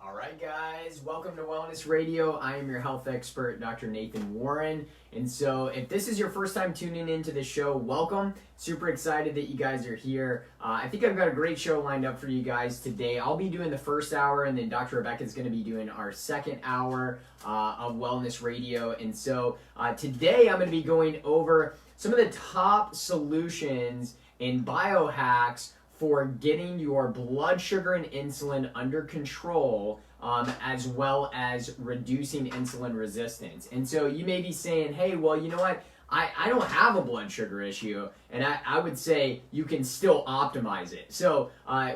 All right, guys, welcome to Wellness Radio. I am your health expert, Dr. Nathan Warren. And so if this is your first time tuning into the show, welcome. Super excited that you guys are here. I think I've got a great show lined up for you guys today. I'll be doing the first hour, and then Dr. Rebecca is going to be doing our second hour of Wellness Radio. And so today I'm going to be going over some of the top solutions and biohacks for getting your blood sugar and insulin under control, as well as reducing insulin resistance. And so you may be saying, hey, well, you know what? I don't have a blood sugar issue, and I would say you can still optimize it. So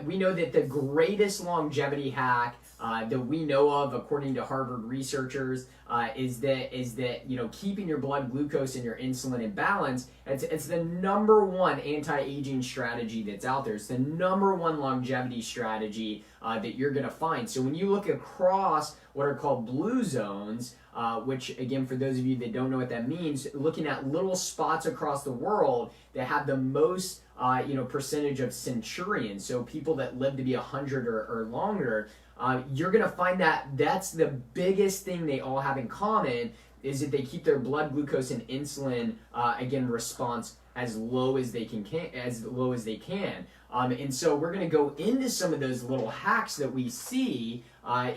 we know that the greatest longevity hack that we know of, according to Harvard researchers, is that keeping your blood glucose and your insulin in balance. It's the number one anti-aging strategy that's out there. It's the number one longevity strategy that you're going to find. So when you look across what are called blue zones, which again, for those of you that don't know what that means, looking at little spots across the world that have the most percentage of centurions, so people that live to be 100 or longer, you're going to find that that's the biggest thing they all have in common, is that they keep their blood glucose and insulin response as low as they can. And so we're going to go into some of those little hacks that we see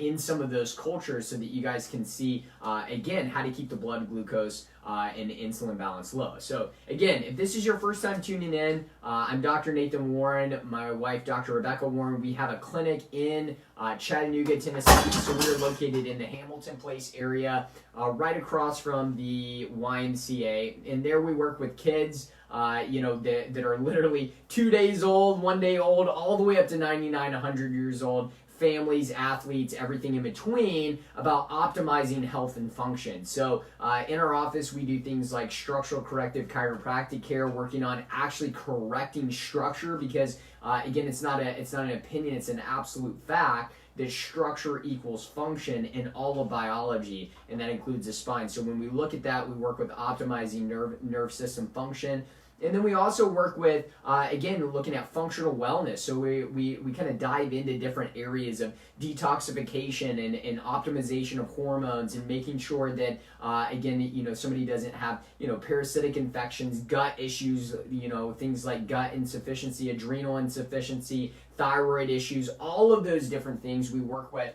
in some of those cultures, so that you guys can see again how to keep the blood glucose and insulin balance low. So again, if this is your first time tuning in, I'm Dr. Nathan Warren, my wife Dr. Rebecca Warren. We have a clinic in Chattanooga, Tennessee. So we're located in the Hamilton Place area, right across from the YMCA. And there we work with kids that are literally 2 days old, 1 day old, all the way up to 99, 100 years old. Families, athletes, everything in between, about optimizing health and function. So in our office, we do things like structural corrective chiropractic care, working on actually correcting structure, because again, it's not an opinion, it's an absolute fact that structure equals function in all of biology, and that includes the spine. So when we look at that, we work with optimizing nerve system function. And then we also work with, again, looking at functional wellness. So we kind of dive into different areas of detoxification and optimization of hormones, and making sure that, somebody doesn't have, parasitic infections, gut issues, things like gut insufficiency, adrenal insufficiency, thyroid issues, all of those different things we work with.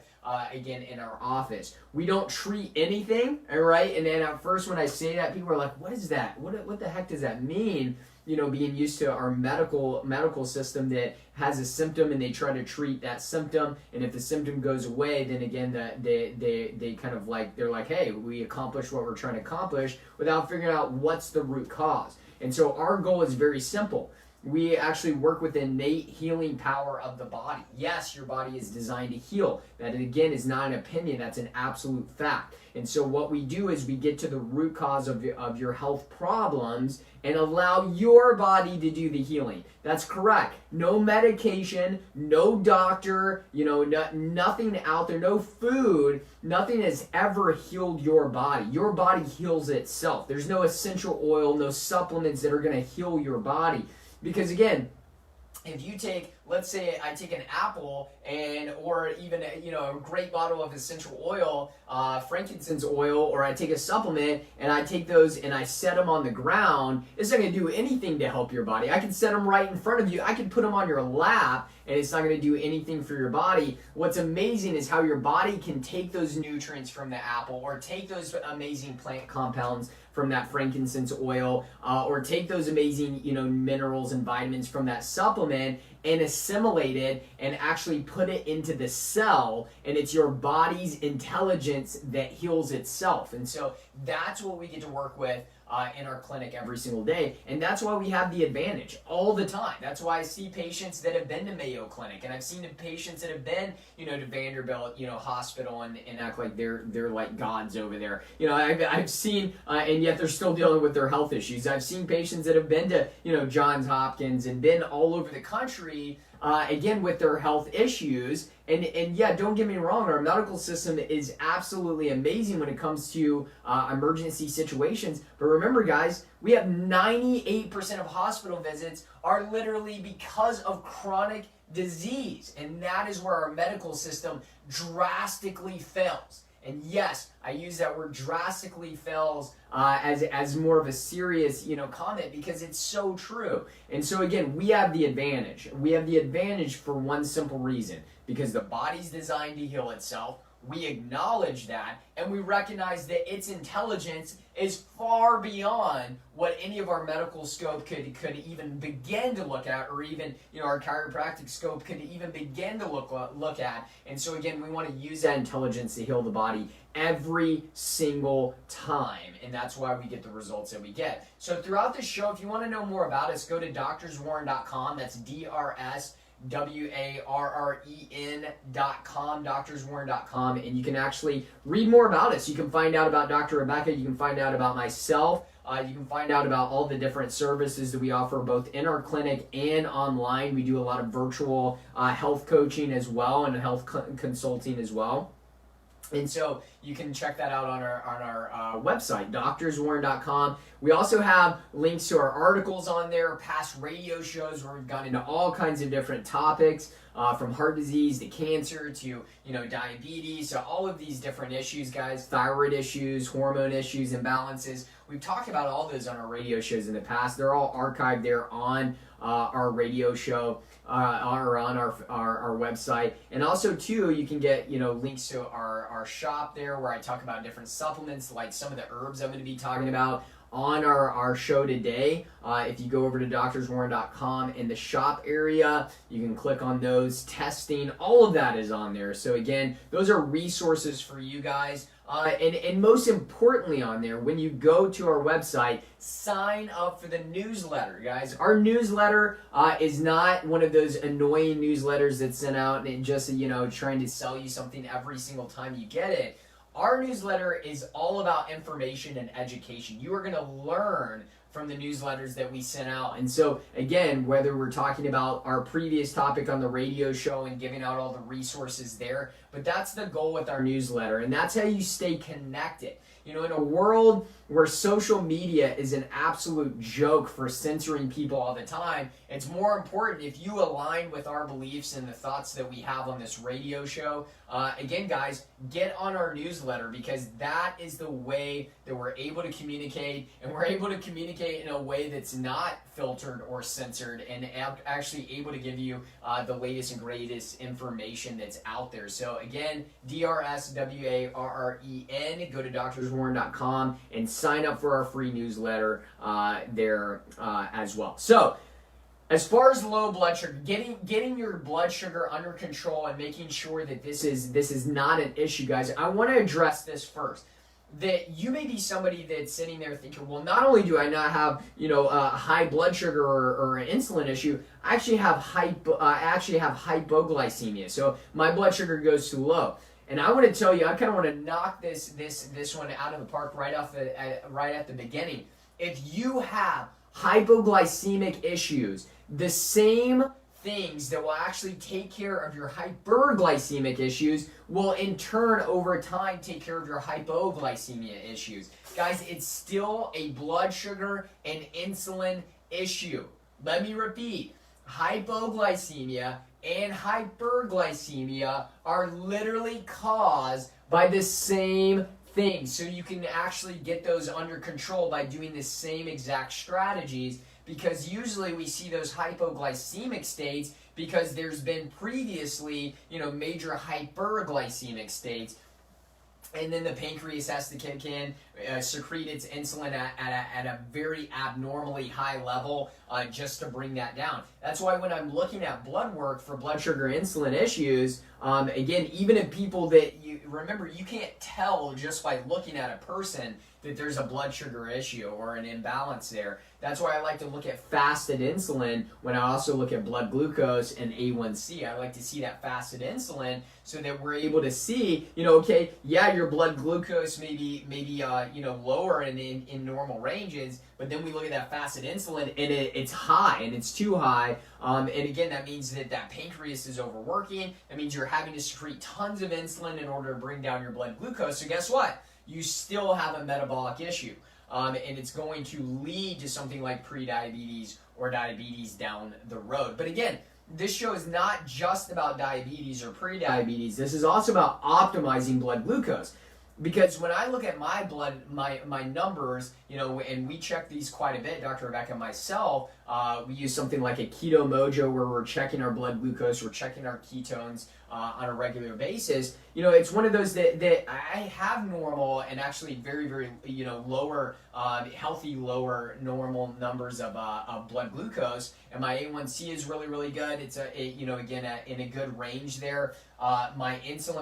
Again, in our office, we don't treat anything, all right? And then at first, when I say that, people are like, "What is that? What the heck does that mean?" Being used to our medical system that has a symptom, and they try to treat that symptom, and if the symptom goes away, then again, they kind of like, they're like, "Hey, we accomplished what we're trying to accomplish," without figuring out what's the root cause. And so our goal is very simple. We actually work with the innate healing power of the body. Yes, your body is designed to heal. That, again, is not an opinion. That's an absolute fact. And so what we do is we get to the root cause of your health problems and allow your body to do the healing. That's correct. No medication, no doctor, nothing out there, no food, nothing has ever healed your body. Your body heals itself. There's no essential oil, no supplements that are going to heal your body. Because again, if you take, let's say I take an apple or even a great bottle of essential oil, frankincense oil, or I take a supplement and I take those and I set them on the ground, it's not going to do anything to help your body. I can set them right in front of you. I can put them on your lap, and it's not going to do anything for your body. What's amazing is how your body can take those nutrients from the apple, or take those amazing plant compounds from that frankincense oil, or take those amazing minerals and vitamins from that supplement, and assimilate it and actually put it into the cell, and it's your body's intelligence that heals itself. And so that's what we get to work with in our clinic every single day, and that's why we have the advantage all the time. That's why I see patients that have been to Mayo Clinic, and I've seen the patients that have been to Vanderbilt Hospital, and act like they're like gods over there. I've seen and yet they're still dealing with their health issues. I've seen patients that have been to Johns Hopkins and been all over the country, again, with their health issues. And yeah, don't get me wrong, our medical system is absolutely amazing when it comes to emergency situations. But remember, guys, we have 98% of hospital visits are literally because of chronic disease. And that is where our medical system drastically fails. And yes, I use that word drastically fails as more of a serious, comment, because it's so true. And so again, we have the advantage. We have the advantage for one simple reason, because the body's designed to heal itself. We acknowledge that, and we recognize that its intelligence is far beyond what any of our medical scope could even begin to look at, or even our chiropractic scope could even begin to look at. And so again, we want to use that intelligence to heal the body every single time, and that's why we get the results that we get. So throughout this show, if you want to know more about us, go to drswarren.com. That's DRSWARREN.com, drswarren.com, and you can actually read more about us. You can find out about Dr. Rebecca, you can find out about myself, you can find out about all the different services that we offer both in our clinic and online. We do a lot of virtual health coaching as well, and health consulting as well. And so you can check that out on our website, drswarren.com. We also have links to our articles on there, past radio shows where we've gone into all kinds of different topics, from heart disease to cancer to diabetes to all of these different issues, guys, thyroid issues, hormone issues, imbalances. We've talked about all those on our radio shows in the past. They're all archived there on our radio show. Or on our website. And also too, you can get links to our shop there, where I talk about different supplements, like some of the herbs I'm going to be talking about on our show today. If you go over to drswarren.com in the shop area, you can click on those. Testing, all of that is on there. So again, those are resources for you guys. And most importantly on there, when you go to our website, sign up for the newsletter, guys. Our newsletter is not one of those annoying newsletters that's sent out and just, trying to sell you something every single time you get it. Our newsletter is all about information and education. You are going to learn from the newsletters that we sent out. And so again, whether we're talking about our previous topic on the radio show and giving out all the resources there, but that's the goal with our newsletter, and that's how you stay connected. In a world where social media is an absolute joke for censoring people all the time, it's more important if you align with our beliefs and the thoughts that we have on this radio show. Again, guys, get on our newsletter, because that is the way that we're able to communicate, and we're able to communicate in a way that's not filtered or censored, and actually able to give you the latest and greatest information that's out there. So again, DRSWARREN, go to drswarren.com and sign up for our free newsletter there as well. So as far as low blood sugar, getting your blood sugar under control and making sure that this is not an issue, guys, I want to address this first. That you may be somebody that's sitting there thinking, well, not only do I not have high blood sugar or an insulin issue, I actually have hypoglycemia. So my blood sugar goes too low. And I want to tell you, I kind of want to knock this one out of the park right at the beginning. If you have hypoglycemic issues, the same things that will actually take care of your hyperglycemic issues will in turn over time take care of your hypoglycemia issues. Guys, it's still a blood sugar and insulin issue. Let me repeat, hypoglycemia and hyperglycemia are literally caused by the same thing. So you can actually get those under control by doing the same exact strategies, because usually we see those hypoglycemic states because there's been previously, major hyperglycemic states. And then the pancreas has to kick in, secrete its insulin at a very abnormally high level just to bring that down. That's why when I'm looking at blood work for blood sugar insulin issues, again, even in people that remember, you can't tell just by looking at a person that there's a blood sugar issue or an imbalance there. That's why I like to look at fasted insulin when I also look at blood glucose and A1C. I like to see that fasted insulin so that we're able to see, okay, yeah, your blood glucose may be lower in normal ranges, but then we look at that fasted insulin and it's high, and it's too high. And again, that means that pancreas is overworking. That means you're having to secrete tons of insulin in order to bring down your blood glucose. So guess what? You still have a metabolic issue. And it's going to lead to something like pre-diabetes or diabetes down the road. But again, this show is not just about diabetes or pre-diabetes. This is also about optimizing blood glucose. Because when I look at my blood, my numbers, and we check these quite a bit, Dr. Rebecca and myself, we use something like a Keto Mojo where we're checking our blood glucose, we're checking our ketones on a regular basis. It's one of those that I have normal and actually very, very, lower, healthy, lower normal numbers of blood glucose. And my A1C is really, really good. It's again, in a good range there. My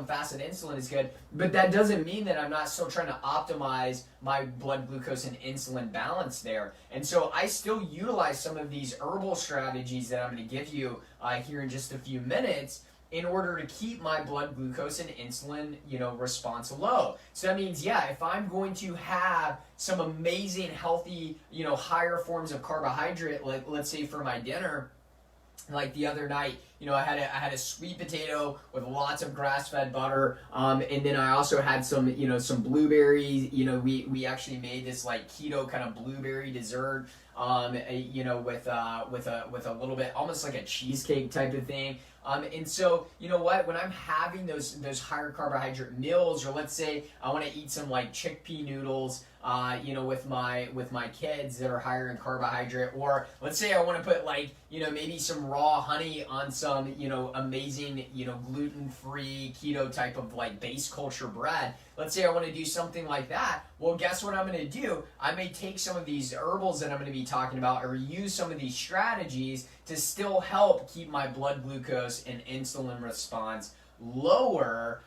fasted insulin is good, but that doesn't mean that I'm not still trying to optimize my blood glucose and insulin balance there. And so I still utilize some of these herbal strategies that I'm going to give you here in just a few minutes in order to keep my blood glucose and insulin, response low. So that means, if I'm going to have some amazing, healthy, higher forms of carbohydrate, like let's say for my dinner, like the other night, I had a sweet potato with lots of grass-fed butter, and then I also had some blueberries. We actually made this like keto kind of blueberry dessert, with a little bit, almost like a cheesecake type of thing. And so, when I'm having those higher carbohydrate meals, or let's say I want to eat some like chickpea noodles, with my kids that are higher in carbohydrate, or let's say I want to put like, maybe some raw honey on some, amazing, gluten-free keto type of like base culture bread. Let's say I want to do something like that. Well, guess what I'm going to do? I may take some of these herbals that I'm going to be talking about, or use some of these strategies to still help keep my blood glucose and insulin response lower,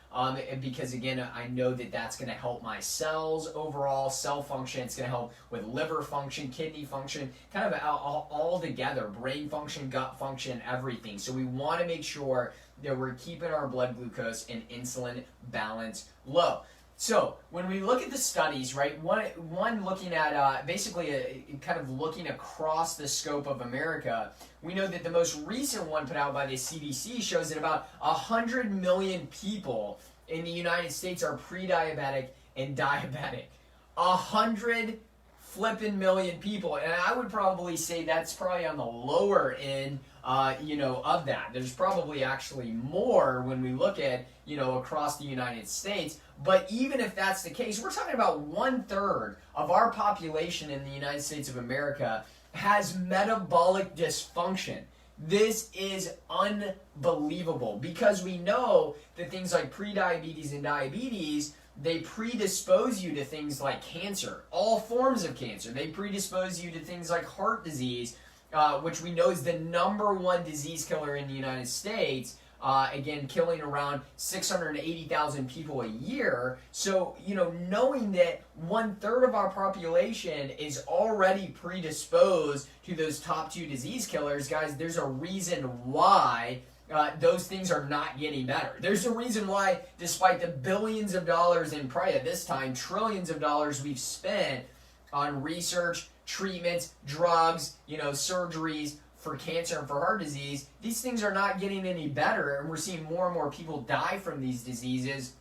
because again, I know that that's going to help my cells overall, cell function. It's going to help with liver function, kidney function, kind of all together, brain function, gut function, everything. So we want to make sure that we're keeping our blood glucose and insulin balance low. So when we look at the studies, right, one looking at basically kind of looking across the scope of America, we know that the most recent one put out by the CDC shows that about 100 million people in the United States are pre-diabetic and diabetic. 100 flippin' million people, and I would probably say that's probably on the lower end, of that. There's probably actually more when we look at, across the United States. But even if that's the case, we're talking about 1/3 of our population in the United States of America has metabolic dysfunction. This is unbelievable, because we know that things like prediabetes and diabetes, they predispose you to things like cancer, all forms of cancer. They predispose you to things like heart disease, which we know is the #1 disease killer in the United States. Again, killing around 680,000 people a year. So, knowing that 1/3 of our population is already predisposed to those top 2 disease killers, guys, there's a reason why those things are not getting better. There's a reason why, despite the billions of dollars, and probably at this time, trillions of dollars we've spent on research, treatments, drugs, surgeries, for cancer and for heart disease, these things are not getting any better, and we're seeing more and more people die from these diseases.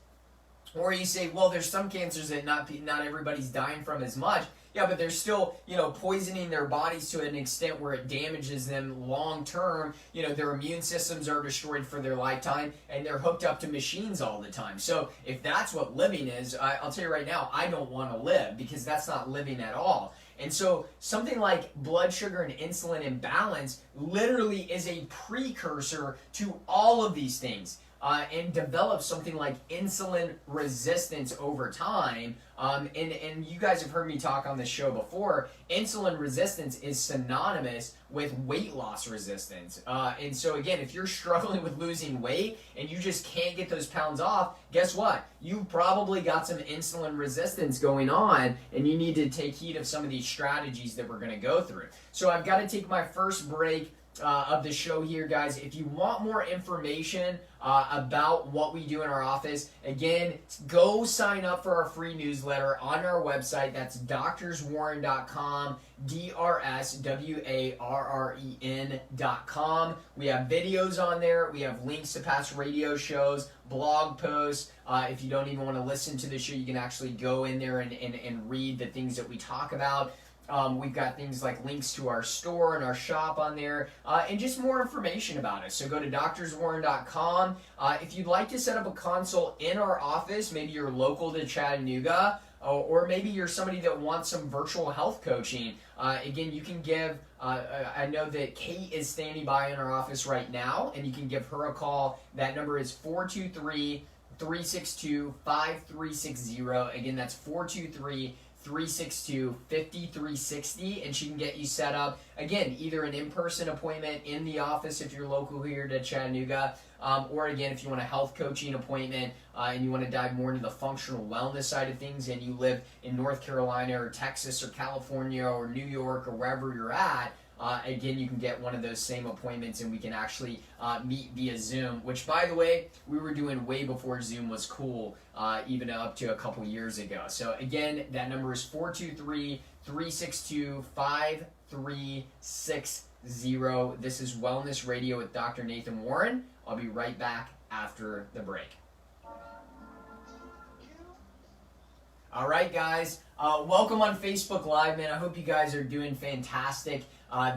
Or you say, well, there's some cancers that not everybody's dying from as much. Yeah, but they're still, poisoning their bodies to an extent where it damages them long term. Their immune systems are destroyed for their lifetime, and they're hooked up to machines all the time. So if that's what living is, I'll tell you right now, I don't want to live, because that's not living at all. And so something like blood sugar and insulin imbalance literally is a precursor to all of these things, and develops something like insulin resistance over time. And you guys have heard me talk on this show before. Insulin resistance is synonymous with weight loss resistance. And so again, if you're struggling with losing weight and you just can't get those pounds off, guess what? You've probably got some insulin resistance going on, and you need to take heed of some of these strategies that we're going to go through. So I've got to take my first break of the show here, guys. If you want more information about what we do in our office, again, go sign up for our free newsletter on our website. That's doctorswarren.com, DRSWARREN.com. We have videos on there. We have links to past radio shows, blog posts. If you don't even want to listen to the show, you can actually go in there and read the things that we talk about. We've got things like links to our store and our shop on there, and just more information about us. So go to drswarren.com. If you'd like to set up a consult in our office, maybe you're local to Chattanooga, or maybe you're somebody that wants some virtual health coaching. Again, you can give, I know that Kate is standing by in our office right now, and you can give her a call. That number is 423-362-5360. Again, that's 423-362-5360, and she can get you set up, again, either an in-person appointment in the office if you're local here to Chattanooga, or again, if you want a health coaching appointment and you want to dive more into the functional wellness side of things, and you live in North Carolina or Texas or California or New York or wherever you're at, again, you can get one of those same appointments, and we can actually meet via Zoom, which, by the way, we were doing way before Zoom was cool, even up to a couple years ago. So again, that number is 423-362-5360. This is Wellness Radio with Dr. Nathan Warren. I'll be right back after the break. All right, guys. Welcome on Facebook Live, man. I hope you guys are doing fantastic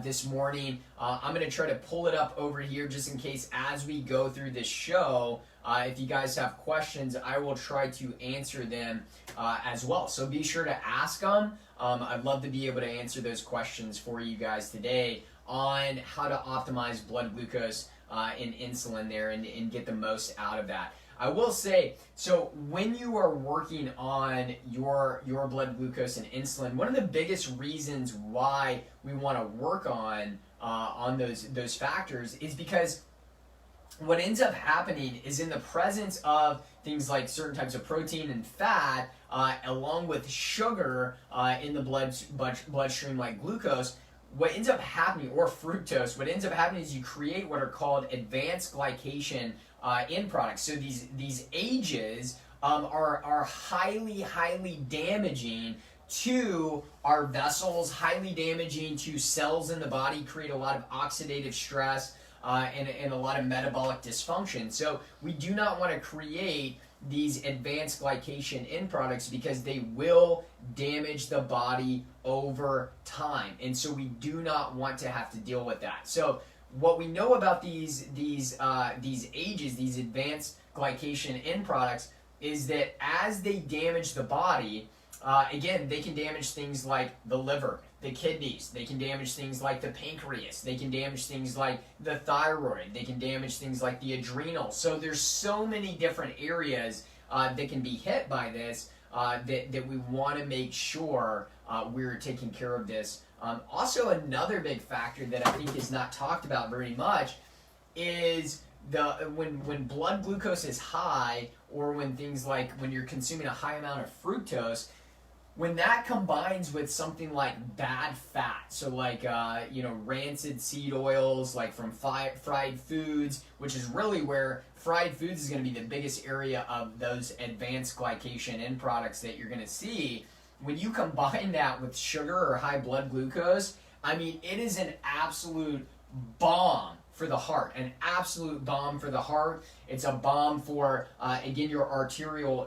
this morning. I'm going to try to pull it up over here just in case as we go through this show. If you guys have questions, I will try to answer them as well. So be sure to ask them. I'd love to be able to answer those questions for you guys today on how to optimize blood glucose and insulin there and get the most out of that. I will say, so when you are working on your blood glucose and insulin, one of the biggest reasons why we want to work on those factors is because what ends up happening is in the presence of things like certain types of protein and fat, along with sugar in the bloodstream like glucose, what ends up happening, or fructose, what ends up happening is you create what are called advanced glycation end products. So these ages are highly damaging to our vessels, highly damaging to cells in the body, create a lot of oxidative stress and a lot of metabolic dysfunction. So we do not want to create these advanced glycation end products because they will damage the body over time. And so we do not want to have to deal with that. So what we know about these ages, these advanced glycation end products, is that as they damage the body, again, they can damage things like the liver, the kidneys, they can damage things like the pancreas, they can damage things like the thyroid, they can damage things like the adrenals. So there's so many different areas that can be hit by this that we want to make sure we're taking care of this. Also, another big factor that I think is not talked about very much is when blood glucose is high, or when things like when you're consuming a high amount of fructose, when that combines with something like bad fat, so like rancid seed oils, like from fried foods, which is really where fried foods is going to be the biggest area of those advanced glycation end products that you're going to see. When you combine that with sugar or high blood glucose, I mean, it is an absolute bomb for the heart, an absolute bomb for the heart. It's a bomb for, again, your arterial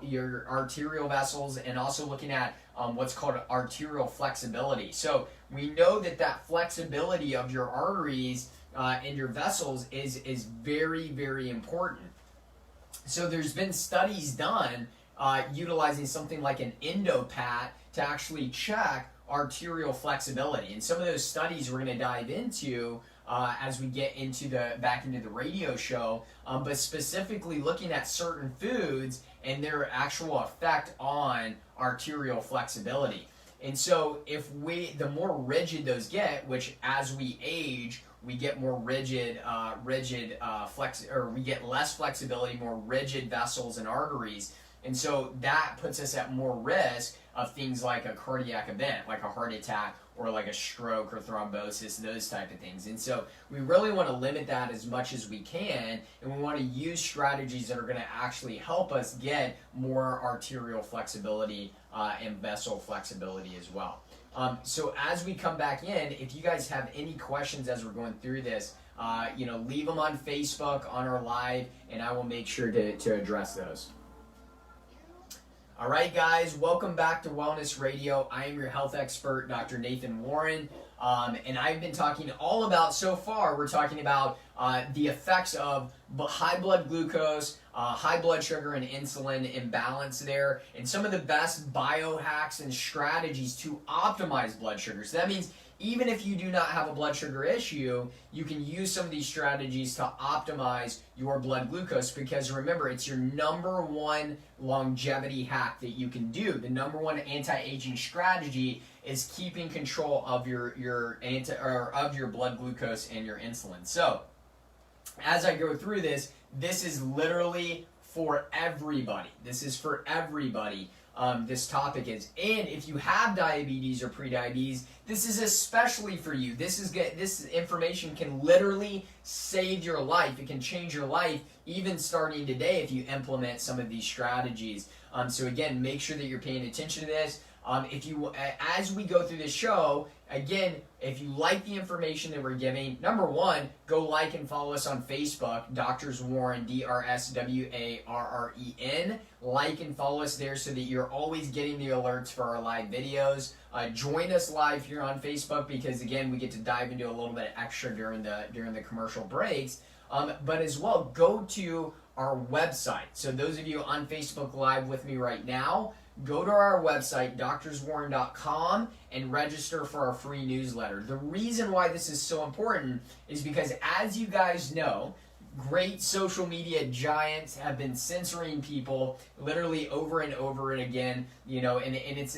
vessels, and also looking at what's called arterial flexibility. So we know that flexibility of your arteries and your vessels is very, very important. So there's been studies done utilizing something like an endopat to actually check arterial flexibility. And some of those studies we're going to dive into as we get back into the radio show, but specifically looking at certain foods and their actual effect on arterial flexibility. And so the more rigid those get, which as we age, we get more rigid we get less flexibility, more rigid vessels and arteries. And so that puts us at more risk of things like a cardiac event, like a heart attack, or like a stroke or thrombosis, those type of things. And so we really want to limit that as much as we can, and we want to use strategies that are going to actually help us get more arterial flexibility and vessel flexibility as well. So as we come back in, if you guys have any questions as we're going through this, leave them on Facebook on our live, and I will make sure to address those. All right, guys, welcome back to Wellness Radio. I am your health expert, Dr. Nathan Warren, and I've been talking all about, so far, we're talking about the effects of high blood glucose, high blood sugar, and insulin imbalance there, and some of the best biohacks and strategies to optimize blood sugar. So that means even if you do not have a blood sugar issue, you can use some of these strategies to optimize your blood glucose, because remember, it's your number one longevity hack that you can do. The number one anti-aging strategy is keeping control of your blood glucose and your insulin. So, as I go through this is literally for everybody. This is for everybody. This topic is, and if you have diabetes or pre-diabetes, this is especially for you. This information can literally save your life. It can change your life even starting today if you implement some of these strategies. So again, make sure that you're paying attention to this. As we go through this show, again, if you like the information that we're giving, number one, go like and follow us on Facebook, Doctors Warren, DRSWARREN. Like and follow us there so that you're always getting the alerts for our live videos. Join us live here on Facebook, because again, we get to dive into a little bit extra during the commercial breaks. But as well, go to our website. So those of you on Facebook Live with me right now, go to our website, doctorswarren.com, and register for our free newsletter. The reason why this is so important is because, as you guys know, great social media giants have been censoring people literally over and over and again, and it's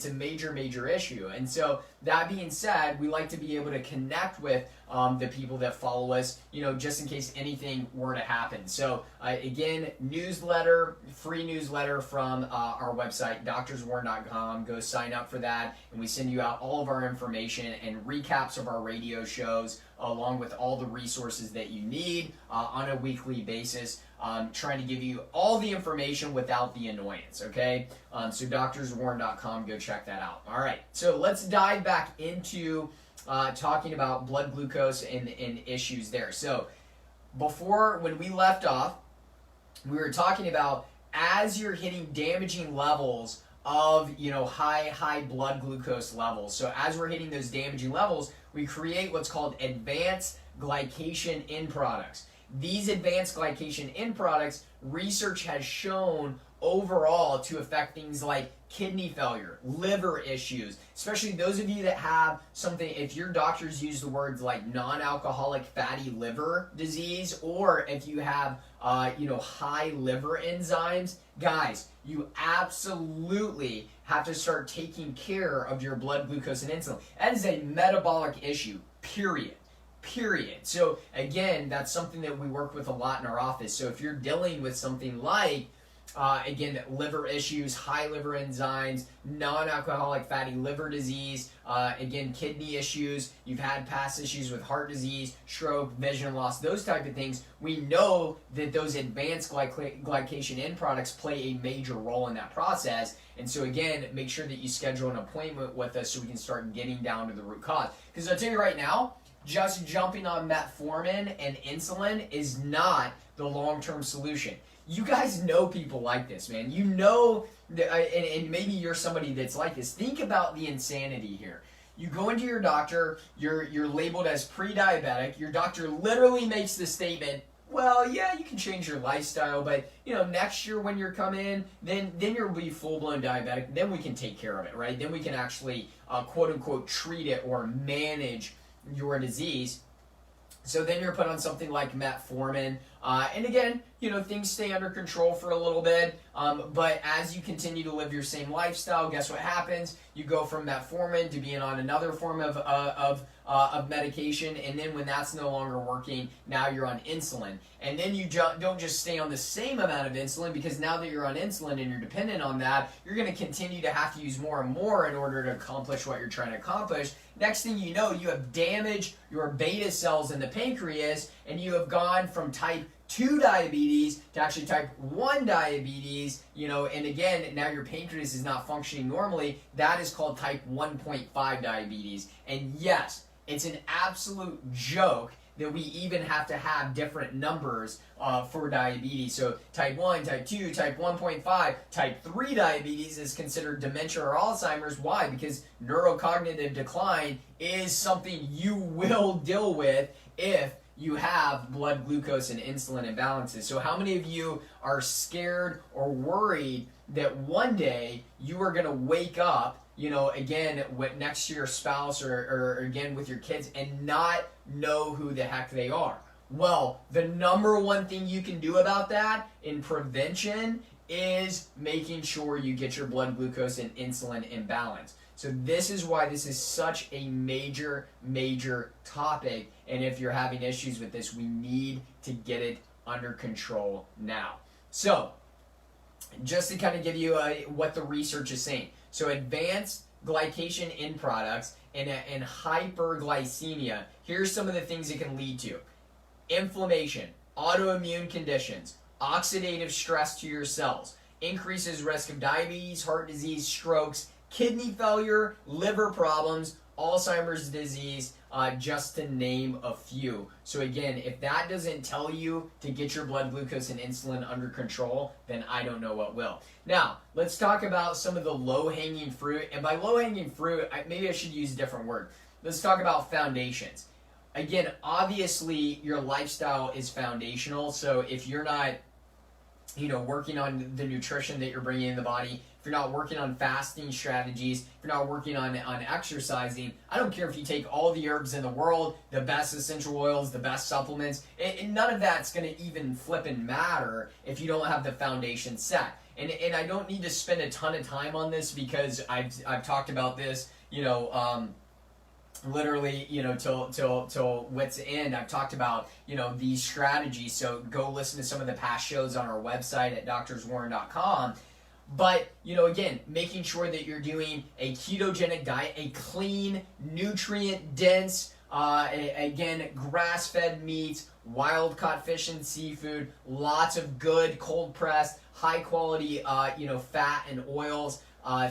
a major issue. And so that being said, we like to be able to connect with the people that follow us, just in case anything were to happen. So again, free newsletter from our website, doctorswarren.com. Go sign up for that, and we send you out all of our information and recaps of our radio shows, along with all the resources that you need on a weekly basis, trying to give you all the information without the annoyance, okay? So doctorswarren.com, go check that out. All right, so let's dive back into talking about blood glucose and issues there. So when we left off, we were talking about, as you're hitting damaging levels of high blood glucose levels. So as we're hitting those damaging levels, we create what's called advanced glycation end products. These advanced glycation end products, research has shown overall to affect things like kidney failure, liver issues, especially those of you that have something, if your doctors use the words like non-alcoholic fatty liver disease, or if you have high liver enzymes, guys, you absolutely have to start taking care of your blood glucose and insulin. That is a metabolic issue, period. So again, that's something that we work with a lot in our office. So if you're dealing with something like again, liver issues, high liver enzymes, non-alcoholic fatty liver disease, again, kidney issues, you've had past issues with heart disease, stroke, vision loss, those type of things, we know that those advanced glycation end products play a major role in that process. And so again, make sure that you schedule an appointment with us so we can start getting down to the root cause. Because I'll tell you right now, just jumping on metformin and insulin is not the long-term solution. You guys know people like this, man. And maybe you're somebody that's like this. Think about the insanity here. You go into your doctor, you're labeled as pre-diabetic. Your doctor literally makes the statement, well, yeah, you can change your lifestyle, but next year when you're coming in, then you'll be full-blown diabetic. Then we can take care of it, right? Then we can actually quote-unquote treat it or manage your disease. So then you're put on something like metformin, and again, things stay under control for a little bit, but as you continue to live your same lifestyle, guess what happens? You go from metformin to being on another form of medication, and then when that's no longer working, now you're on insulin. And then you don't just stay on the same amount of insulin, because now that you're on insulin and you're dependent on that, you're going to continue to have to use more and more in order to accomplish what you're trying to accomplish. Next thing you know, you have damaged your beta cells in the pancreas, and you have gone from type 2 diabetes to actually type 1 diabetes, and again, now your pancreas is not functioning normally. That is called type 1.5 diabetes. And yes, it's an absolute joke that we even have to have different numbers for diabetes. So type 1, type 2, type 1.5, type 3 diabetes is considered dementia or Alzheimer's. Why? Because neurocognitive decline is something you will deal with if you have blood glucose and insulin imbalances. So how many of you are scared or worried that one day you are going to wake up, again, next to your spouse or again with your kids and not know who the heck they are? Well, the number one thing you can do about that in prevention is making sure you get your blood glucose and insulin in balance. So this is why this is such a major, major topic. And if you're having issues with this, we need to get it under control now. So just to kind of give you what the research is saying. So advanced glycation in products and hyperglycemia. Here's some of the things it can lead to. Inflammation, autoimmune conditions, oxidative stress to your cells, increases risk of diabetes, heart disease, strokes, kidney failure, liver problems, Alzheimer's disease, just to name a few. So again, if that doesn't tell you to get your blood glucose and insulin under control, then I don't know what will. Now, let's talk about some of the low-hanging fruit. And by low-hanging fruit, maybe I should use a different word. Let's talk about foundations. Again, obviously, your lifestyle is foundational. So if you're not, working on the nutrition that you're bringing in the body, if you're not working on fasting strategies, if you're not working on exercising, I don't care if you take all the herbs in the world, the best essential oils, the best supplements, and none of that's going to even flippin' matter if you don't have the foundation set. And I don't need to spend a ton of time on this because I've talked about this, literally, till wit's end. I've talked about, these strategies. So go listen to some of the past shows on our website at drswarren.com. But, again, making sure that you're doing a ketogenic diet, a clean, nutrient-dense, again, grass-fed meats, wild-caught fish and seafood, lots of good cold-pressed, high-quality, fat and oils,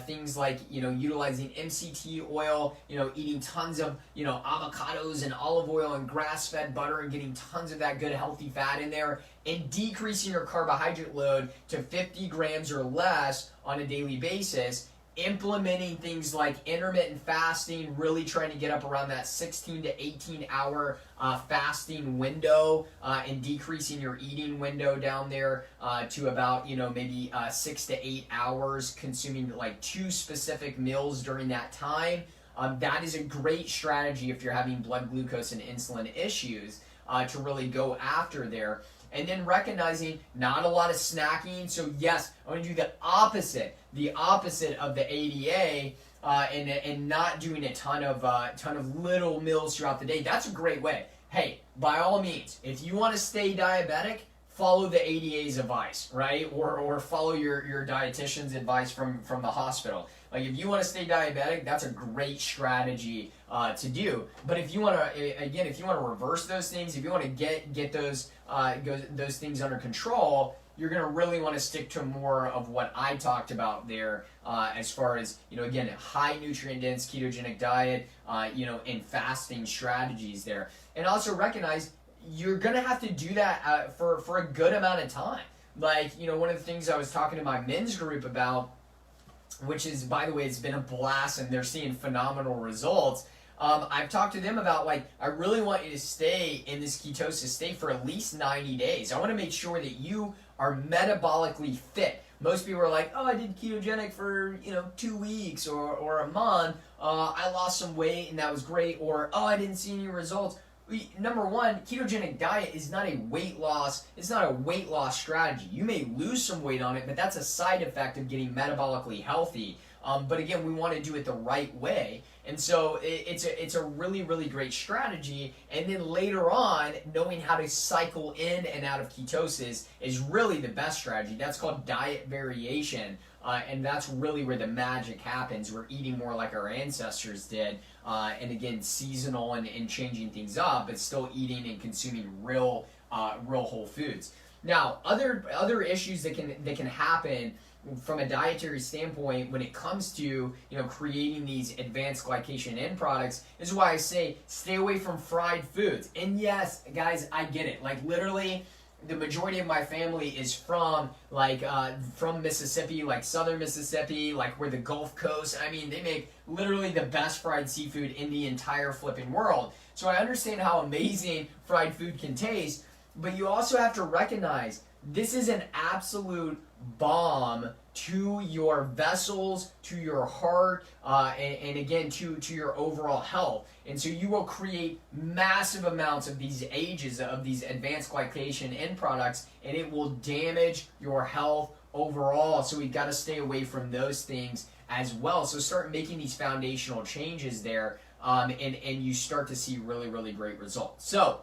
things like, utilizing MCT oil, eating tons of, avocados and olive oil and grass-fed butter and getting tons of that good healthy fat in there, and decreasing your carbohydrate load to 50 grams or less on a daily basis, implementing things like intermittent fasting, really trying to get up around that 16 to 18 hour fasting window, and decreasing your eating window down there to about, maybe 6 to 8 hours, consuming like 2 specific meals during that time. That is a great strategy if you're having blood glucose and insulin issues to really go after there. And then recognizing not a lot of snacking. So yes, I want to do the opposite of the ADA, and not doing a ton of little meals throughout the day. That's a great way. Hey, by all means, if you want to stay diabetic, follow the ADA's advice, right? Or follow your dietitian's advice from the hospital. Like if you want to stay diabetic, that's a great strategy to do. But if you want to reverse those things, if you want to get those things under control, you're going to really want to stick to more of what I talked about there, as far as, again, high nutrient dense ketogenic diet, and fasting strategies there. And also recognize you're going to have to do that for a good amount of time. Like, one of the things I was talking to my men's group about, which is, by the way, it's been a blast and they're seeing phenomenal results. I've talked to them about, I really want you to stay in this ketosis state for at least 90 days. I want to make sure that you are metabolically fit. Most people are like, oh, I did ketogenic for, 2 weeks or a month. I lost some weight and that was great. Or, oh, I didn't see any results. Number one, ketogenic diet is not a weight loss. It's not a weight loss strategy. You may lose some weight on it, but that's a side effect of getting metabolically healthy. But again, we want to do it the right way. And so it's a really, really great strategy. And then later on, knowing how to cycle in and out of ketosis is really the best strategy. That's called diet variation. And that's really where the magic happens. We're eating more like our ancestors did. And again, seasonal and changing things up, but still eating and consuming real whole foods. Now, other issues that can happen from a dietary standpoint when it comes to creating these advanced glycation end products is why I say stay away from fried foods. And yes, guys, I get it. Like literally, the majority of my family is from from Mississippi, like southern Mississippi, like where the Gulf Coast. I mean, they make literally the best fried seafood in the entire flipping world. So I understand how amazing fried food can taste, but you also have to recognize this is an absolute bomb to your vessels, to your heart, and again to your overall health. And so you will create massive amounts of these ages of these advanced glycation end products, and it will damage your health overall. So we've got to stay away from those things as well. So start making these foundational changes there, and you start to see really, really great results. So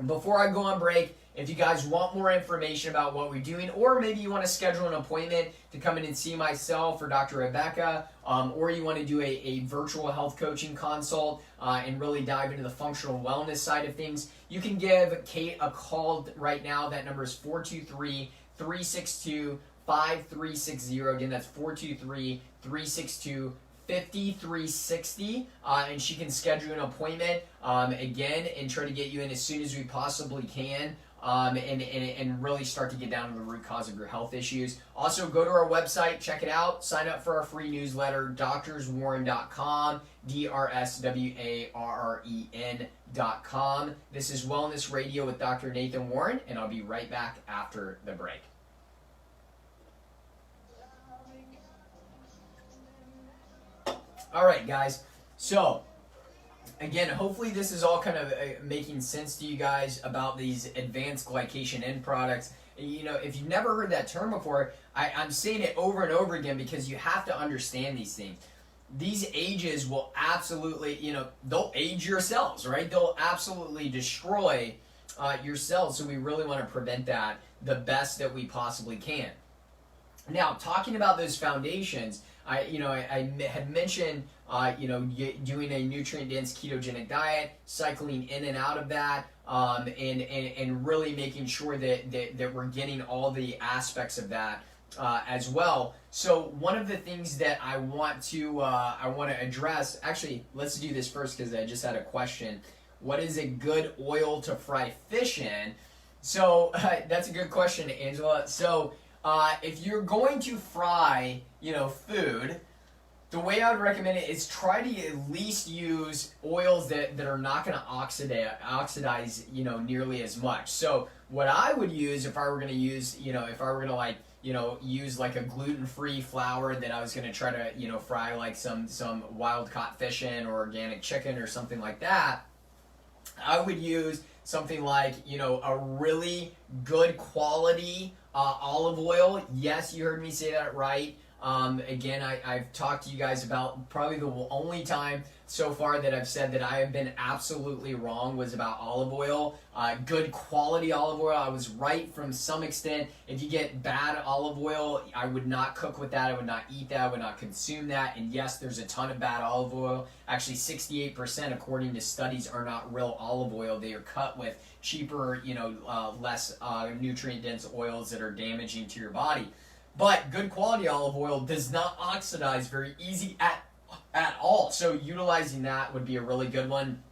before I go on break, if you guys want more information about what we're doing, or maybe you want to schedule an appointment to come in and see myself or Dr. Rebecca, or you want to do a virtual health coaching consult and really dive into the functional wellness side of things, you can give Kate a call right now. That number is 423-362-5360. Again, that's 423-362-5360, and she can schedule an appointment again and try to get you in as soon as we possibly can, and really start to get down to the root cause of your health issues. Also, go to our website, check it out, sign up for our free newsletter, drswarren.com, DRSWARREN.com. This is Wellness Radio with Dr. Nathan Warren, and I'll be right back after the break. All right, guys. So, again, hopefully this is all kind of making sense to you guys about these advanced glycation end products. If you've never heard that term before, I'm saying it over and over again because you have to understand these things. These ages will absolutely, they'll age your cells, right? They'll absolutely destroy your cells. So we really want to prevent that the best that we possibly can. Now, talking about those foundations, I had mentioned, doing a nutrient-dense ketogenic diet, cycling in and out of that, and really making sure that we're getting all the aspects of that as well. So one of the things that I want to address, actually, let's do this first because I just had a question. What is a good oil to fry fish in? So that's a good question, Angela. So if you're going to fry, food, the way I would recommend it is try to at least use oils that are not going to oxidize, nearly as much. So what I would use if I were going to use, use like a gluten-free flour that I was going to try to, fry like some wild-caught fish in or organic chicken or something like that, I would use something like, a really good quality olive oil. Yes, you heard me say that right. Again, I've talked to you guys about probably the only time so far that I've said that I have been absolutely wrong was about olive oil. Good quality olive oil, I was right from some extent. If you get bad olive oil, I would not cook with that. I would not eat that. I would not consume that. And yes, there's a ton of bad olive oil. Actually, 68%, according to studies, are not real olive oil. They are cut with cheaper, less nutrient-dense oils that are damaging to your body. But good quality olive oil does not oxidize very easy at all. So utilizing that would be a really good one.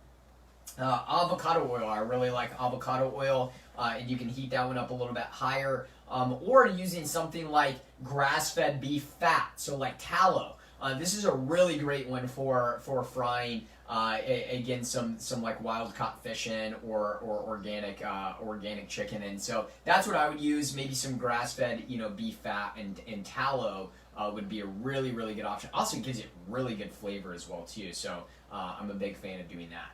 Avocado oil, I really like avocado oil, and you can heat that one up a little bit higher. Or using something like grass-fed beef fat, so like tallow. This is a really great one for frying. Again, some like wild caught fish in or organic chicken. And so that's what I would use. Maybe some grass fed beef fat and tallow would be a really, really good option. Also gives it really good flavor as well too. So I'm a big fan of doing that.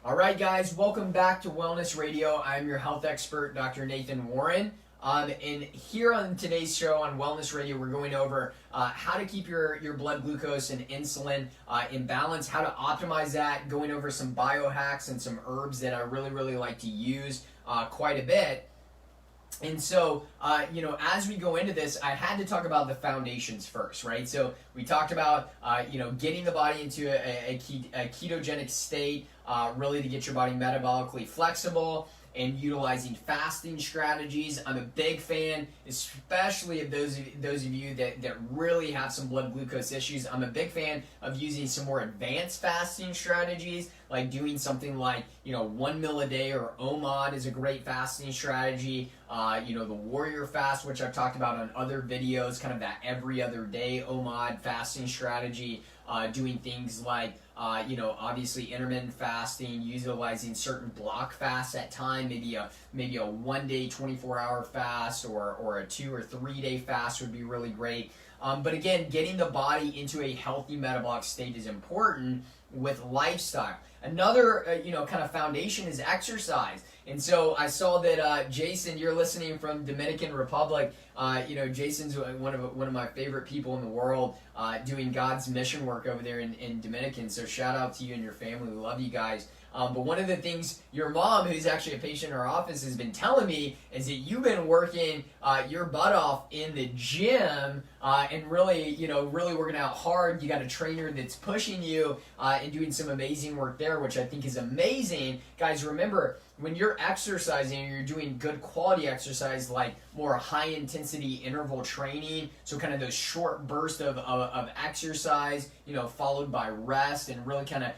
All right, guys, welcome back to Wellness Radio. I'm your health expert, Dr. Nathan Warren. And here on today's show on Wellness Radio, we're going over how to keep your blood glucose and insulin in balance, how to optimize that, going over some biohacks and some herbs that I really, really like to use quite a bit. And so, as we go into this, I had to talk about the foundations first, right? So we talked about, getting the body into a ketogenic state, really to get your body metabolically flexible, and utilizing fasting strategies. I'm a big fan, especially of those of you that really have some blood glucose issues. I'm a big fan of using some more advanced fasting strategies, like doing something like 1 meal a day, or OMAD is a great fasting strategy. The warrior fast, which I've talked about on other videos, kind of that every other day OMAD fasting strategy. Doing things like obviously intermittent fasting, utilizing certain block fasts at time, maybe a 1 day 24-hour fast, or a 2 or 3 day fast would be really great. But again, getting the body into a healthy metabolic state is important with lifestyle. Another kind of foundation is exercise. And so I saw that Jason, you're listening from Dominican Republic. Jason's one of my favorite people in the world, doing God's mission work over there in Dominican. So shout out to you and your family. We love you guys. But one of the things your mom, who's actually a patient in our office, has been telling me is that you've been working your butt off in the gym, and really working out hard. You got a trainer that's pushing you and doing some amazing work there, which I think is amazing. Guys, remember, when you're exercising and you're doing good quality exercise, like more high intensity interval training, so kind of those short bursts of exercise, followed by rest, and really kind of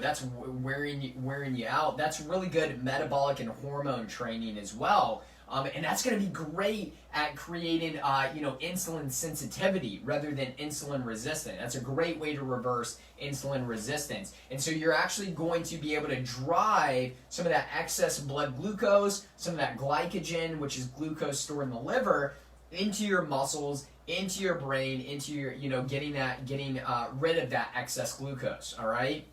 that's wearing you out. That's really good metabolic and hormone training as well. And that's going to be great at creating, insulin sensitivity rather than insulin resistant. That's a great way to reverse insulin resistance. And so you're actually going to be able to drive some of that excess blood glucose, some of that glycogen, which is glucose stored in the liver, into your muscles, into your brain, into your, getting rid of that excess glucose. All right.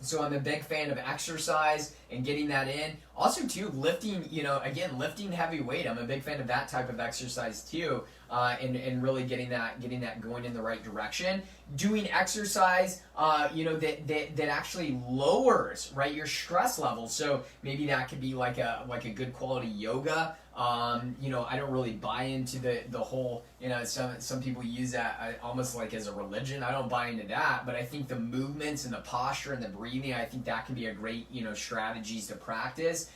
So I'm a big fan of exercise and getting that in. Also, too, lifting, lifting heavy weight. I'm a big fan of that type of exercise, too, and really getting that going in the right direction. Doing exercise, that actually lowers, right, your stress levels. So maybe that could be like a good quality yoga. I don't really buy into the whole, some people use that almost like as a religion. I don't buy into that, but I think the movements and the posture and the breathing, I think that can be a great, strategies to practice.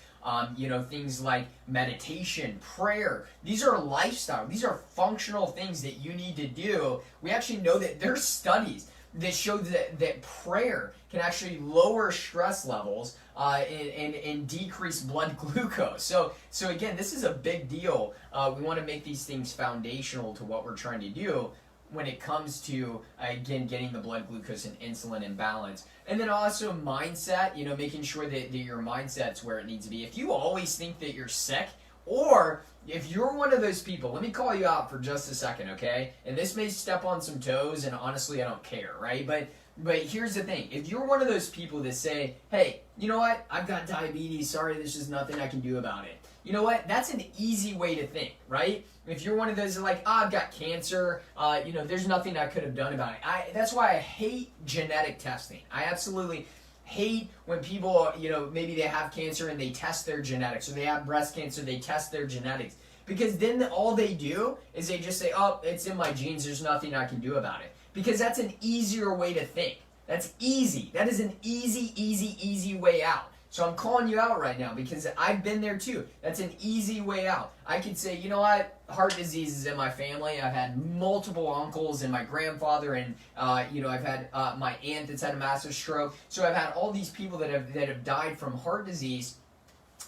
Things like meditation, prayer. These are lifestyle. These are functional things that you need to do. We actually know that there's studies that show that prayer can actually lower stress levels and decrease blood glucose. So again, this is a big deal. We want to make these things foundational to what we're trying to do when it comes to, again, getting the blood glucose and insulin in balance. And then also mindset, making sure that your mindset's where it needs to be. If you always think that you're sick, or if you're one of those people, let me call you out for just a second, okay? And this may step on some toes, and honestly, I don't care, right? But here's the thing. If you're one of those people that say, hey, you know what? I've got diabetes. Sorry, there's just nothing I can do about it. You know what? That's an easy way to think, right? If you're one of those that are like, I've got cancer, there's nothing I could have done about it. That's why I hate genetic testing. I absolutely hate when people, maybe they have cancer and they test their genetics, or they have breast cancer, they test their genetics. Because then all they do is they just say, oh, it's in my genes, there's nothing I can do about it. Because that's an easier way to think. That's easy. That is an easy way out. So I'm calling you out right now because I've been there too. That's an easy way out. I could say, you know what? Heart disease is in my family. I've had multiple uncles and my grandfather, and I've had my aunt that's had a massive stroke. So I've had all these people that have died from heart disease.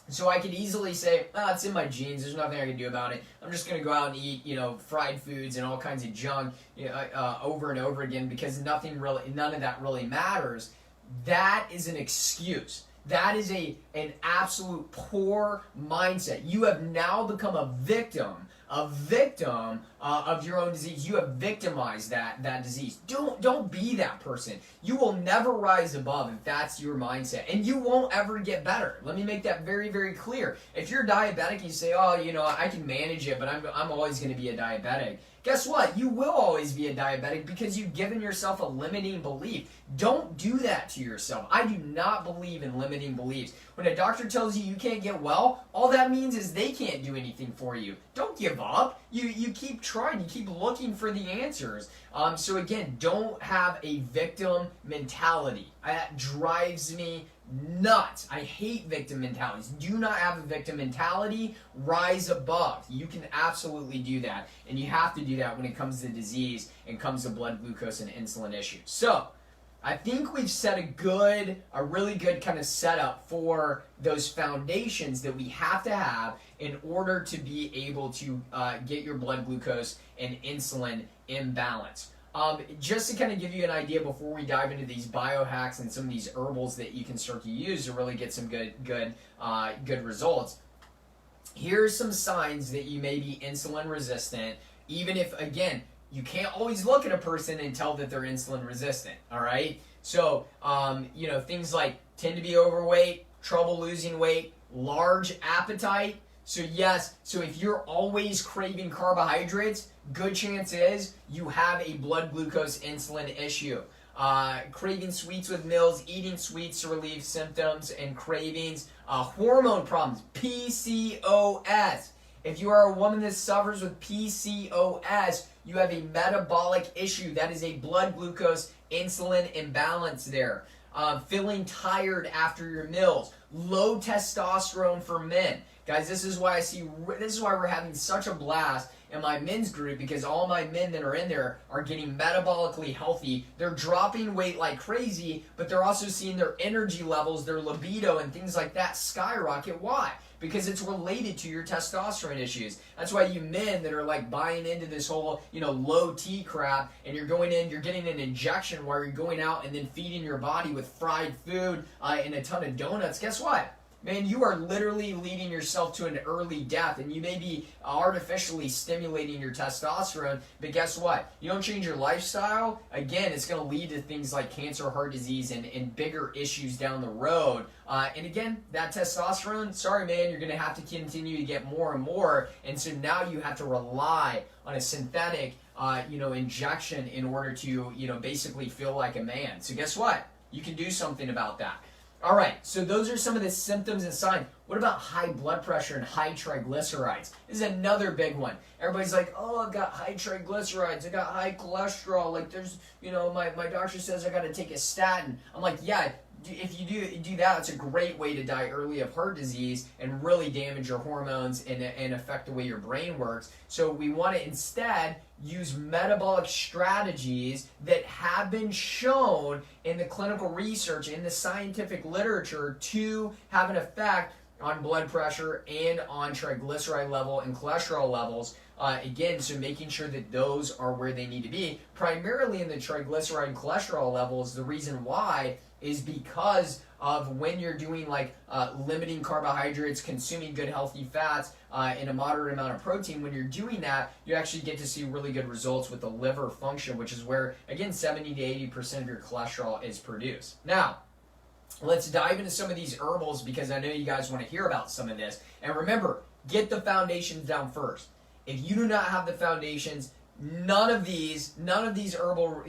So I could easily say, it's in my genes. There's nothing I can do about it. I'm just going to go out and eat, fried foods and all kinds of junk over and over again because none of that really matters. That is an excuse. That is an absolute poor mindset. You have now become a victim of your own disease. You have victimized that disease. Don't be that person. You will never rise above if that's your mindset, and you won't ever get better. Let me make that very, very clear. If you're diabetic, you say, I can manage it, but I'm always going to be a diabetic. Guess what? You will always be a diabetic because you've given yourself a limiting belief. Don't do that to yourself. I do not believe in limiting beliefs. When a doctor tells you you can't get well, all that means is they can't do anything for you. Don't give up. You keep trying. You keep looking for the answers. So again, don't have a victim mentality. That drives me nuts. I hate victim mentalities. Do not have a victim mentality. Rise above. You can absolutely do that. And you have to do that when it comes to disease and comes to blood glucose and insulin issues. So I think we've set a really good kind of setup for those foundations that we have to have in order to be able to get your blood glucose and insulin in balance. Just to kind of give you an idea before we dive into these biohacks and some of these herbals that you can start to use to really get some good results. Here's some signs that you may be insulin resistant, even if, again, you can't always look at a person and tell that they're insulin resistant, all right? So, things like tend to be overweight, trouble losing weight, large appetite. So if you're always craving carbohydrates, good chance is you have a blood glucose insulin issue. Craving sweets with meals, eating sweets to relieve symptoms and cravings, hormone problems, PCOS. If you are a woman that suffers with PCOS, you have a metabolic issue. That is a blood glucose insulin imbalance there. Feeling tired after your meals, low testosterone for men. Guys, this is why we're having such a blast in my men's group, because all my men that are in there are getting metabolically healthy. They're dropping weight like crazy, but they're also seeing their energy levels, their libido, and things like that skyrocket. Why? Because it's related to your testosterone issues. That's why you men that are like buying into this whole, low T crap, and you're getting an injection while you're going out and then feeding your body with fried food and a ton of donuts. Guess what? Man, you are literally leading yourself to an early death, and you may be artificially stimulating your testosterone, but guess what? You don't change your lifestyle, again, it's going to lead to things like cancer, heart disease, and bigger issues down the road. And again, that testosterone, sorry man, you're going to have to continue to get more and more, and so now you have to rely on a synthetic injection in order to, basically feel like a man. So guess what? You can do something about that. All right, so those are some of the symptoms and signs. What about high blood pressure and high triglycerides? This is another big one. Everybody's like, oh, I've got high triglycerides, I got high cholesterol, like there's, my doctor says I got to take a statin. I'm like, yeah, if you do that, it's a great way to die early of heart disease and really damage your hormones and affect the way your brain works. So we want to instead use metabolic strategies that have been shown in the clinical research, in the scientific literature, to have an effect on blood pressure and on triglyceride level and cholesterol levels. Again, so making sure that those are where they need to be. Primarily in the triglyceride and cholesterol levels, the reason why is because of when you're doing limiting carbohydrates, consuming good healthy fats, and a moderate amount of protein. When you're doing that, you actually get to see really good results with the liver function, which is where, again, 70 to 80% of your cholesterol is produced. Now, let's dive into some of these herbals, because I know you guys want to hear about some of this. And remember, get the foundations down first. If you do not have the foundations, none of these herbal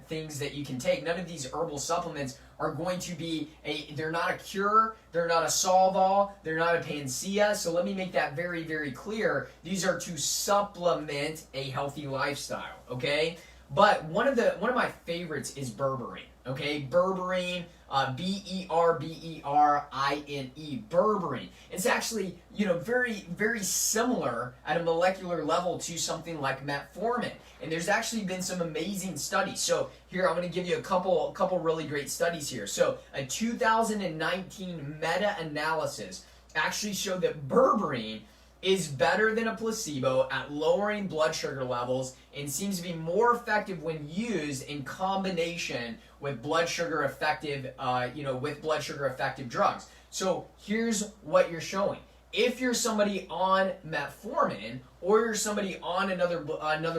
things that you can take, none of these herbal supplements are going to be they're not a cure, they're not a solve-all, they're not a panacea. So let me make that very, very clear. These are to supplement a healthy lifestyle, okay? But one of my favorites is berberine. Okay, berberine, berberine, berberine. It's actually, very, very similar at a molecular level to something like metformin. And there's actually been some amazing studies. So here, I'm going to give you a couple really great studies here. So a 2019 meta-analysis actually showed that berberine is better than a placebo at lowering blood sugar levels and seems to be more effective when used in combination with blood sugar effective drugs. So here's what you're showing. If you're somebody on metformin or you're somebody on another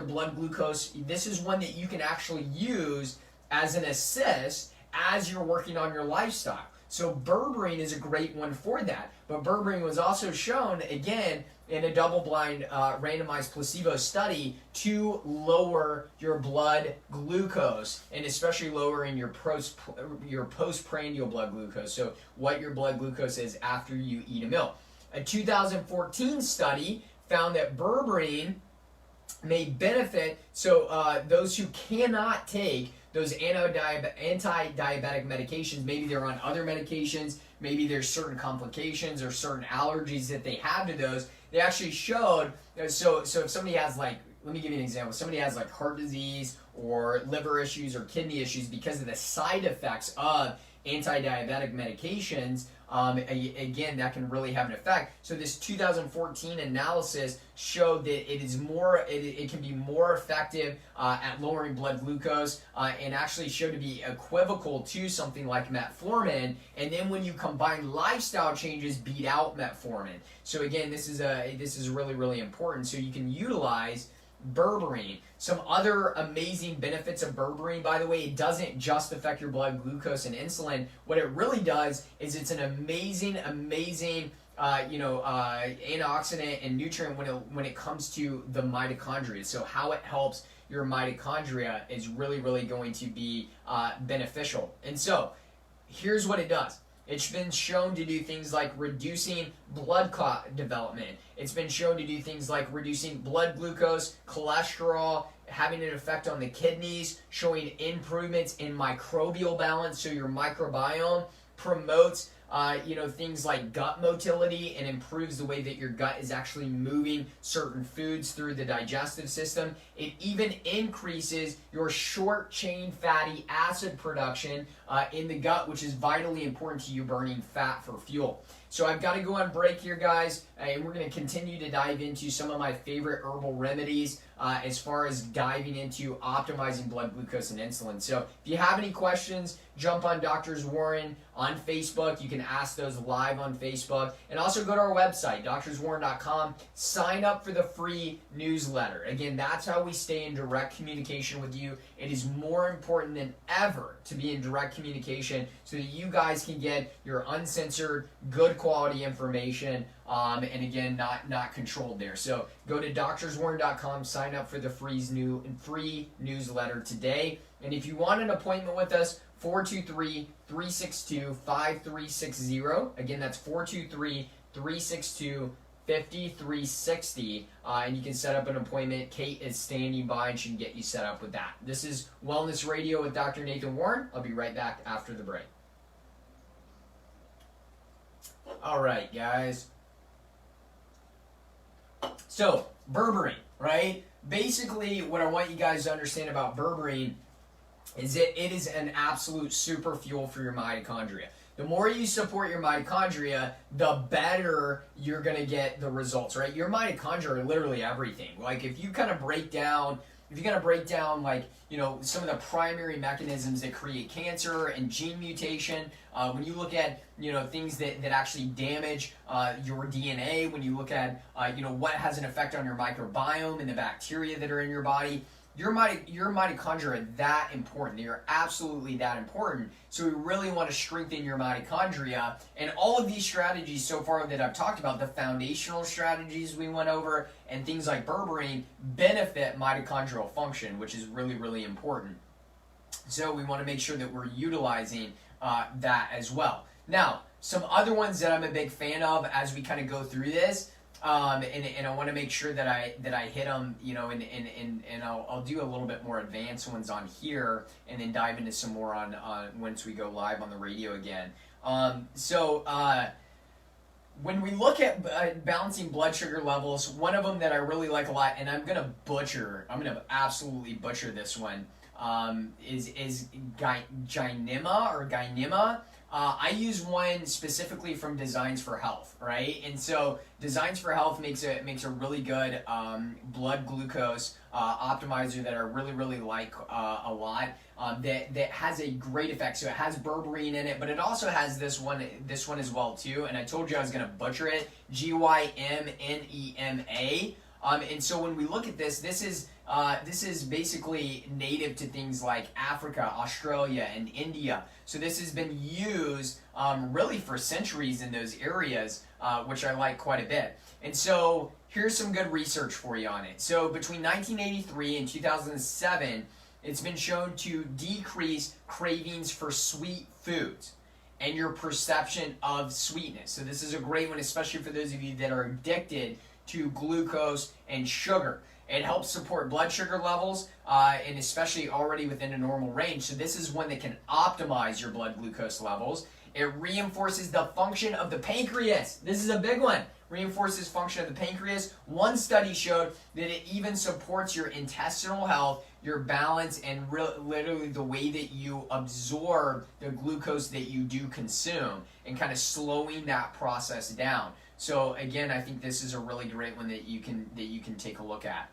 blood glucose, this is one that you can actually use as an assist as you're working on your lifestyle. So berberine is a great one for that. But berberine was also shown, again, in a double-blind randomized placebo study to lower your blood glucose, and especially lowering your postprandial blood glucose, so what your blood glucose is after you eat a meal. A 2014 study found that berberine may benefit those who cannot take those anti-diabetic medications. Maybe they're on other medications, maybe there's certain complications or certain allergies that they have to those. They actually showed, so if somebody has, like, let me give you an example. Somebody has like heart disease or liver issues or kidney issues because of the side effects of anti-diabetic medications, again, that can really have an effect. So this 2014 analysis showed that it can be more effective at lowering blood glucose, and actually showed to be equivocal to something like metformin. And then when you combine lifestyle changes, beat out metformin. So again, this is really, really important. So you can utilize berberine. Some other amazing benefits of berberine, by the way, it doesn't just affect your blood glucose and insulin. What it really does is it's an amazing antioxidant and nutrient when it comes to the mitochondria. So how it helps your mitochondria is really, really going to be beneficial. And so here's what it does. It's been shown to do things like reducing blood clot development. It's been shown to do things like reducing blood glucose, cholesterol, having an effect on the kidneys, showing improvements in microbial balance, so your microbiome promotes things like gut motility and improves the way that your gut is actually moving certain foods through the digestive system. It even increases your short chain fatty acid production in the gut, which is vitally important to you burning fat for fuel. So I've got to go on break here, guys, and we're going to continue to dive into some of my favorite herbal remedies as far as diving into optimizing blood glucose and insulin. So if you have any questions, jump on Doctors Warren on Facebook. You can ask those live on Facebook. And also go to our website, doctorswarren.com. Sign up for the free newsletter. Again, that's how we stay in direct communication with you. It is more important than ever to be in direct communication so that you guys can get your uncensored, good quality information, and again, not controlled there. So go to doctorswarren.com, sign up for the free newsletter today. And if you want an appointment with us, 423-362-5360. Again, that's 423-362-5360. And you can set up an appointment. Kate is standing by and she can get you set up with that. This is Wellness Radio with Dr. Nathan Warren. I'll be right back after the break. All right, guys. So, berberine, right? Basically, what I want you guys to understand about berberine is that it is an absolute super fuel for your mitochondria. The more you support your mitochondria, the better you're going to get the results, right? Your mitochondria are literally everything. Like if you kind of break down, like, some of the primary mechanisms that create cancer and gene mutation, when you look at, things that actually damage your DNA, when you look at, what has an effect on your microbiome and the bacteria that are in your body, your mitochondria are that important. They are absolutely that important. So we really want to strengthen your mitochondria. And all of these strategies so far that I've talked about, the foundational strategies we went over, and things like berberine, benefit mitochondrial function, which is really, really important. So we want to make sure that we're utilizing that as well. Now, some other ones that I'm a big fan of as we kind of go through this, and I want to make sure that I hit them, and I'll do a little bit more advanced ones on here, and then dive into some more on once we go live on the radio again. When we look at balancing blood sugar levels, one of them that I really like a lot, and I'm gonna absolutely butcher this one, is Gynema. I use one specifically from Designs for Health, right? And so Designs for Health makes a really good blood glucose optimizer that I really, really like a lot. That has a great effect. So it has berberine in it, but it also has this one as well too. And I told you I was going to butcher it. Gynema. And so when we look at this is basically native to things like Africa, Australia, and India. So this has been used really for centuries in those areas, which I like quite a bit. And so here's some good research for you on it. So between 1983 and 2007, it's been shown to decrease cravings for sweet foods and your perception of sweetness. So this is a great one, especially for those of you that are addicted to glucose and sugar. It helps support blood sugar levels, and especially already within a normal range. So this is one that can optimize your blood glucose levels. It reinforces the function of the pancreas. This is a big one. Reinforces function of the pancreas. One study showed that it even supports your intestinal health, your balance, and literally the way that you absorb the glucose that you do consume, and kind of slowing that process down. So again, I think this is a really great one that you can take a look at.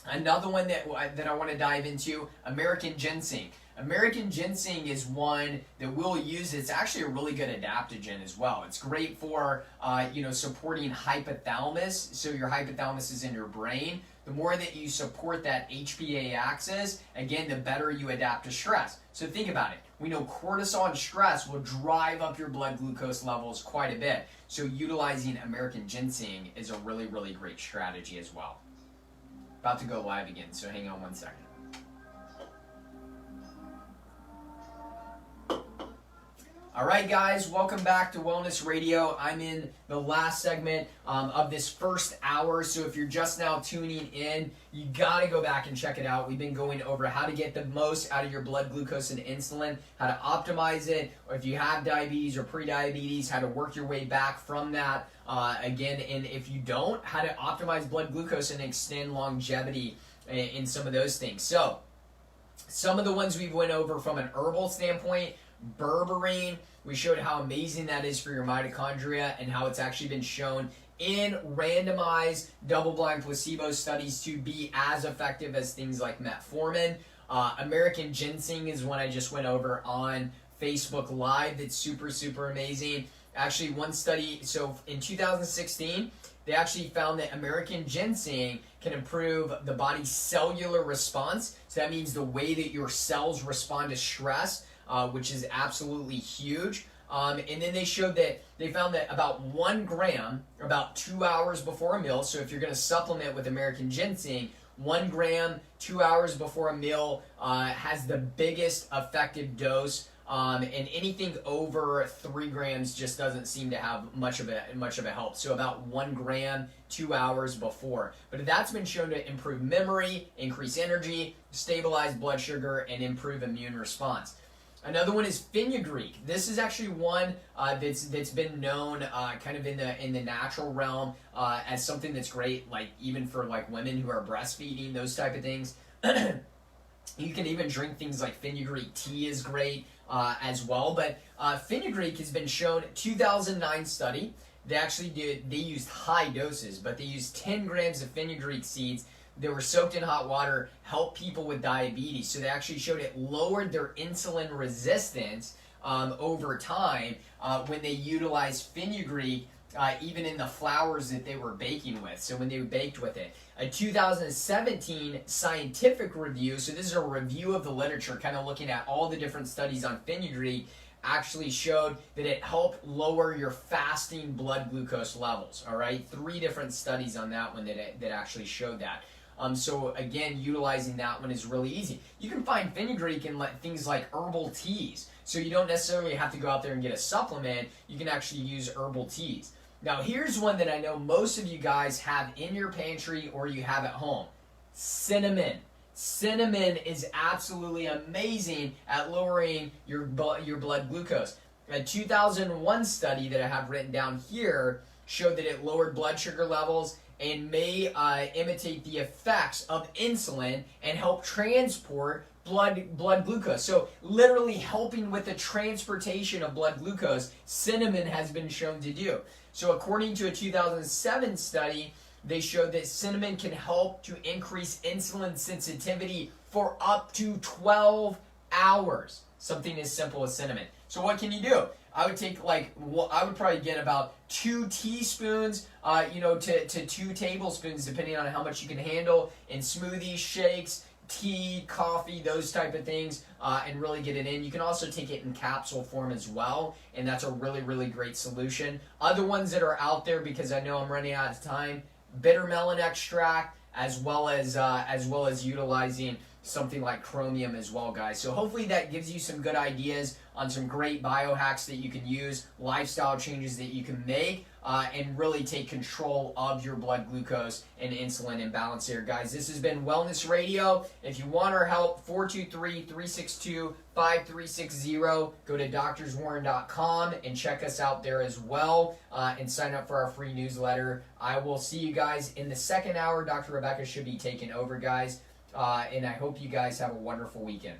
Another one that I want to dive into, American ginseng. American ginseng is one that we'll use. It's actually a really good adaptogen as well. It's great for supporting hypothalamus. So your hypothalamus is in your brain. The more that you support that HPA axis, again, the better you adapt to stress. So think about it. We know cortisol and stress will drive up your blood glucose levels quite a bit. So utilizing American ginseng is a really, really great strategy as well. About to go live again, so hang on one second. All right, guys, welcome back to Wellness Radio. I'm in the last segment of this first hour, so if you're just now tuning in, you got to go back and check it out. We've been going over how to get the most out of your blood glucose and insulin, how to optimize it, or if you have diabetes or pre-diabetes, how to work your way back from that. Again, and if you don't, how to optimize blood glucose and extend longevity in some of those things. So, some of the ones we went over from an herbal standpoint, berberine, we showed how amazing that is for your mitochondria and how it's actually been shown in randomized double-blind placebo studies to be as effective as things like metformin. American ginseng is one I just went over on Facebook Live that's super, super amazing. Actually, one study, so in 2016, they actually found that American ginseng can improve the body's cellular response. So that means the way that your cells respond to stress, which is absolutely huge. And then they showed that they found that about 1 gram, about 2 hours before a meal, so if you're going to supplement with American ginseng, 1 gram, 2 hours before a meal has the biggest effective dose. And anything over 3 grams just doesn't seem to have much of a help. So about 1 gram, 2 hours before. But that's been shown to improve memory, increase energy, stabilize blood sugar, and improve immune response. Another one is fenugreek. This is actually one that's been known kind of in the natural realm as something that's great, like even for like women who are breastfeeding, those type of things. You can even drink things like fenugreek tea is great as well. But fenugreek has been shown, 2009 study, they used high doses, but they used 10 grams of fenugreek seeds. They were soaked in hot water, helped people with diabetes. So they actually showed it lowered their insulin resistance over time when they utilized fenugreek, even in the flours that they were baking with. So when they baked with it. A 2017 scientific review, so this is a review of the literature, kind of looking at all the different studies on fenugreek, actually showed that it helped lower your fasting blood glucose levels. All right, 3 different studies on that one that actually showed that. So again, utilizing that one is really easy. You can find fenugreek in things like herbal teas. So you don't necessarily have to go out there and get a supplement. You can actually use herbal teas. Now here's one that I know most of you guys have in your pantry or you have at home. Cinnamon. Cinnamon is absolutely amazing at lowering your blood glucose. A 2001 study that I have written down here showed that it lowered blood sugar levels and may imitate the effects of insulin and help transport blood glucose. So literally helping with the transportation of blood glucose, cinnamon has been shown to do. So according to a 2007 study, they showed that cinnamon can help to increase insulin sensitivity for up to 12 hours. Something as simple as cinnamon. So what can you do? I would take I would probably get about 2 teaspoons, to 2 tablespoons, depending on how much you can handle, in smoothies, shakes, tea, coffee, those type of things, and really get it in. You can also take it in capsule form as well, and that's a really, really great solution. Other ones that are out there, because I know I'm running out of time, bitter melon extract, as well as utilizing something like chromium as well, guys. So hopefully that gives you some good ideas on some great biohacks that you can use, lifestyle changes that you can make, and really take control of your blood glucose and insulin imbalance here, guys. This has been Wellness Radio. If you want our help, 423-362-5360. Go to doctorswarren.com and check us out there as well, and sign up for our free newsletter. I will see you guys in the second hour. Dr. Rebecca should be taking over, guys. And I hope you guys have a wonderful weekend.